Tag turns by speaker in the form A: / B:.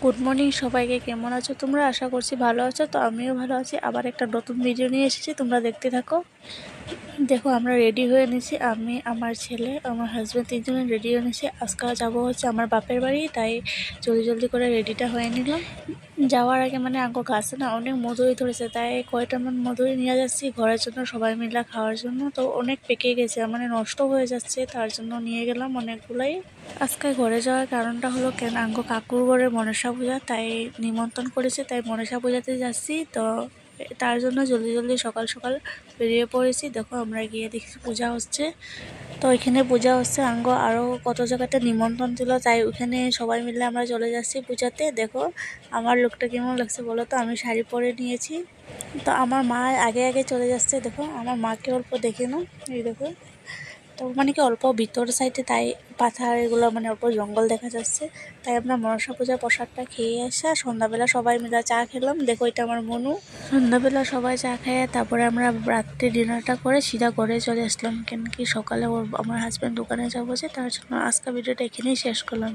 A: Good morning সবাইকে, কেমন আছো তোমরা? আশা করছি ভালো আছো। তো আমিও ভালো আছি। আবার একটা নতুন ভিডিও নিয়ে এসেছি, তোমরা দেখতে থাকো। দেখো, আমরা রেডি হয়ে নিয়েছি, আমি, আমার ছেলে, আমার হাজব্যান্ড, তিনজনে রেডি হয়ে নিয়েছি। আজকে যাবো হচ্ছে আমার বাপের বাড়ি, তাই জলদি জলদি করে রেডিটা হয়ে নিলাম। যাওয়ার আগে মানে আঙ্কো গাছে না অনেক মধুরি ধরেছে, তাই কয়টা মধুরি নিয়ে যাচ্ছি ঘরের জন্য, সবাই মিলে খাওয়ার জন্য। তো অনেক পেকে গেছে, মানে নষ্ট হয়ে যাচ্ছে, তার জন্য নিয়ে গেলাম অনেকগুলাই। আজকে ঘরে যাওয়ার কারণটা হলো কেন, আঙ্কো কাকুর ঘরে মনসা পূজা, তাই নিমন্ত্রণ করেছে, তাই মনসা পূজাতে যাচ্ছি। তো তার জন্য জলদি জলদি সকাল সকাল বেরিয়ে পড়েছি। দেখো, আমরা গিয়ে দেখছি পূজা হচ্ছে। তো এখানে পূজা হচ্ছে, আঙ্গ আরও কত জায়গাতে নিমন্ত্রণ ছিল, তাই ওখানে সবাই মিলে আমরা চলে যাচ্ছি পূজাতে। দেখো আমার লুকটা কেমন লাগছে বলো তো, আমি শাড়ি পরে নিয়েছি। তো আমার মা আগে আগে চলে যাচ্ছে। দেখো আমার মাকে অল্প দেখে নাও, এই দেখো। তো মানে কি অল্প ভিতর সাইডে, তাই পাথর এগুলো মানে অল্প জঙ্গল দেখা যাচ্ছে। তাই আমরা মনসা পূজার প্রসাদটা খেয়ে আসা, সন্ধ্যাবেলা সবাই মিলে চা খেলাম। দেখো এটা আমার মনু। সন্ধ্যাবেলা সবাই চা খেয়ে তারপরে আমরা রাত্রে ডিনারটা করে সিধা ঘরে চলে আসলাম, কেন কি সকালে আমার হাজব্যান্ড দোকানে যাবো যে, তার জন্য আজকে ভিডিওটা এখানেই শেষ করলাম।